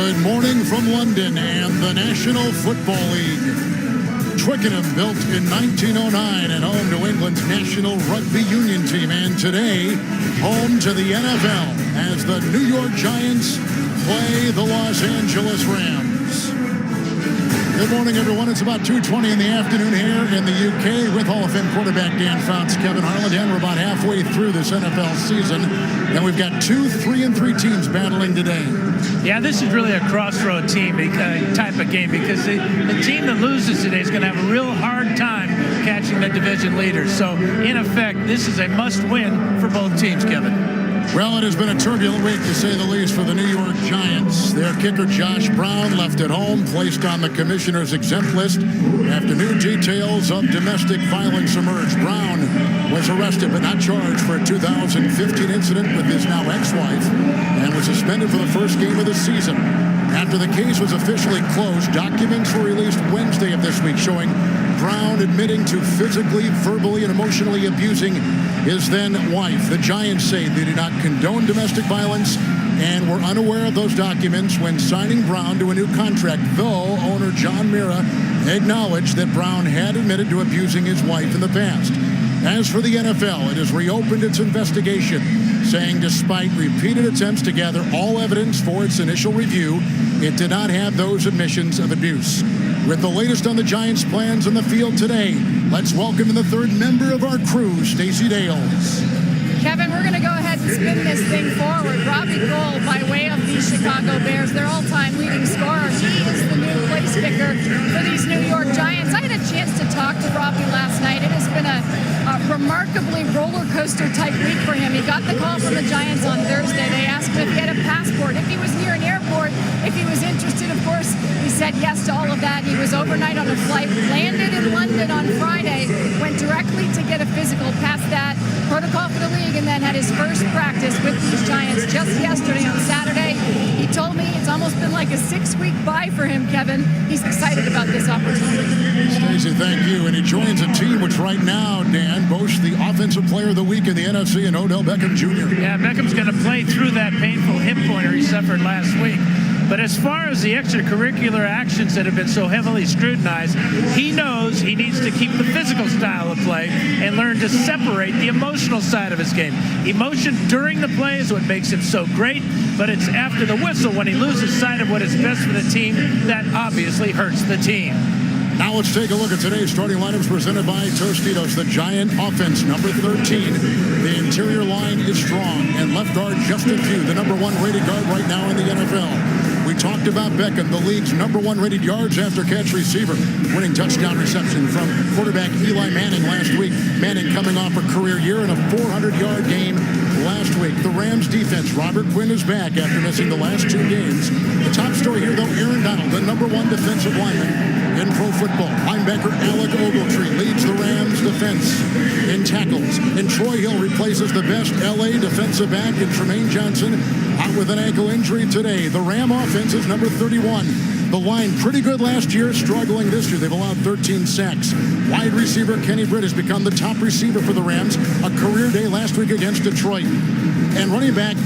Good morning from London and the National Football League. Twickenham, built in 1909 and home to England's National Rugby Union team, and today home to the NFL as the New York Giants play the Los Angeles Rams. Good morning, everyone. It's about 2:20 in the afternoon here in the UK with Hall of Fame quarterback Dan Fouts, Kevin Harlan. Dan, we're about halfway through this NFL season, and we've got 2 3-3 teams battling today. Yeah, this is really a crossroad team type of game, because the team that loses today is going to have a real hard time catching the division leaders. So, in effect, this is a must-win for both teams, Kevin. Well, it has been a turbulent week, to say the least, for the New York Giants. Their kicker, Josh Brown, left at home, placed on the commissioner's exempt list after new details of domestic violence emerged. Brown was arrested but not charged for a 2015 incident with his now ex-wife and was suspended for the first game of the season. After the case was officially closed, documents were released Wednesday of this week showing Brown admitting to physically, verbally, and emotionally abusing his then-wife. The Giants say they did not condone domestic violence and were unaware of those documents when signing Brown to a new contract, though owner John Mira acknowledged that Brown had admitted to abusing his wife in the past. As for the NFL, it has reopened its investigation, saying despite repeated attempts to gather all evidence for its initial review, it did not have those admissions of abuse. With the latest on the Giants' plans on the field today, let's welcome in the third member of our crew, Stacey Dales. Kevin, we're going to go ahead and spin this thing forward. Robbie Gould, by way of the Chicago Bears, their all-time leading scorer. He is the new place kicker for these New York Giants. I had a chance to talk to Robbie last night. It has been a remarkably roller coaster type week for him. He got the call from the Giants on Thursday. They asked him if he had a passport, if he was near an airport, if he was interested. Of course, he said yes to all of that. He was overnight on a flight, landed in London on Friday, went directly to get a physical, passed that protocol for the league, and then had his first practice with these Giants just yesterday on Saturday. He told me it's almost been like a 6-week bye for him, Kevin. He's excited about this opportunity. Stacey, thank you. And he joins a team which right now, Dan, boasts the Offensive Player of the Week in the NFC and Odell Beckham Jr. Yeah, Beckham's going to play through that painful hip pointer he suffered last week. But as far as the extracurricular actions that have been so heavily scrutinized, he knows he needs to keep the physical style of play and learn to separate the emotional side of his game. Emotion during the play is what makes him so great, but it's after the whistle when he loses sight of what is best for the team that obviously hurts the team. Now let's take a look at today's starting lineups presented by Tostitos. The Giant offense, number 13. The interior line is strong. And left guard, Justin Pugh, the number 1 rated guard right now in the NFL. We talked about Beckham, the league's number 1 rated yards after catch receiver, winning touchdown reception from quarterback Eli Manning last week. Manning coming off a career year in a 400-yard game last week. The Rams defense, Robert Quinn is back after missing the last 2 games. The top story here, though, Aaron Donald, the number 1 defensive lineman in pro football. Linebacker Alec Ogletree leads the Rams defense in tackles. And Troy Hill replaces the best L.A. defensive back in Tremaine Johnson, out with an ankle injury today. The Ram offense is number 31. The line pretty good last year, struggling this year. They've allowed 13 sacks. Wide receiver Kenny Britt has become the top receiver for the Rams. A career day last week against Detroit. And running back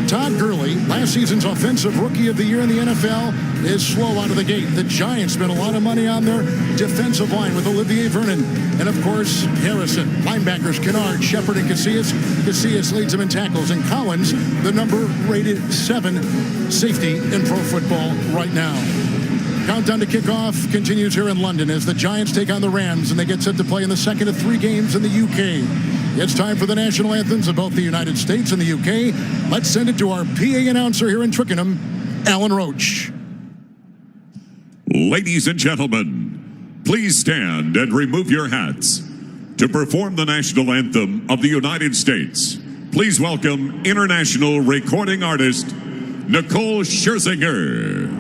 Todd Gurley, last season's offensive rookie of the year in the NFL, is slow out of the gate. The Giants spent a lot of money on their defensive line with Olivier Vernon and, of course, Harrison. Linebackers Kennard, Shepard, and Casillas. Casillas leads them in tackles. And Collins, the number rated 7 safety in pro football right now. Countdown to kickoff continues here in London as the Giants take on the Rams, and they get set to play in the second of 3 games in the UK. It's time for the national anthems of both the United States and the UK. Let's send it to our PA announcer here in Twickenham, Alan Roach. Ladies and gentlemen, please stand and remove your hats. To perform the national anthem of the United States, please welcome international recording artist Nicole Scherzinger.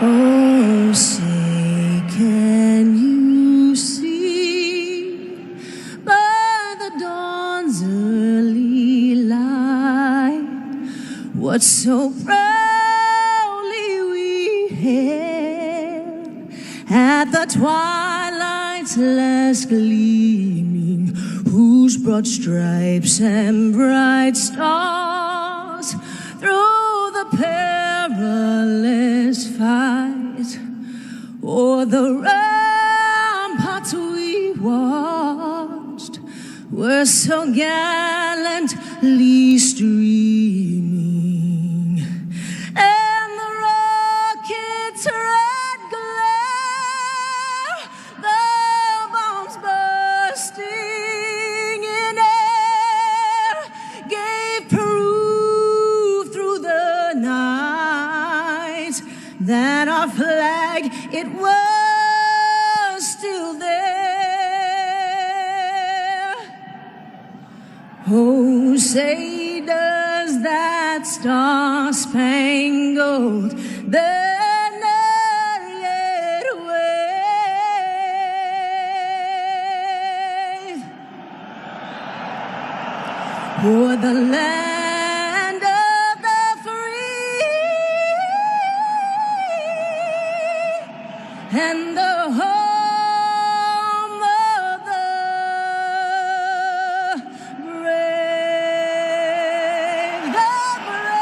Oh, say, can you see by the dawn's early light what so proudly we hailed at the twilight's last gleaming, whose broad stripes and bright stars through were so gallantly streaming, and the rocket's red glare, the bombs bursting in air, gave proof through the night that our flag, it was still there. Oh, say does that star-spangled banner yet wave o'er the land of the free and the home of the brave, the brave.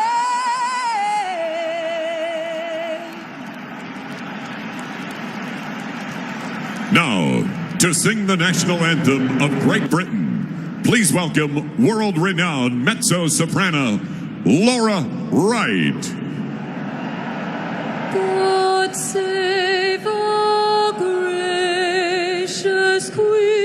Now, to sing the national anthem of Great Britain, please welcome world-renowned mezzo-soprano Laura Wright. God save our gracious Queen.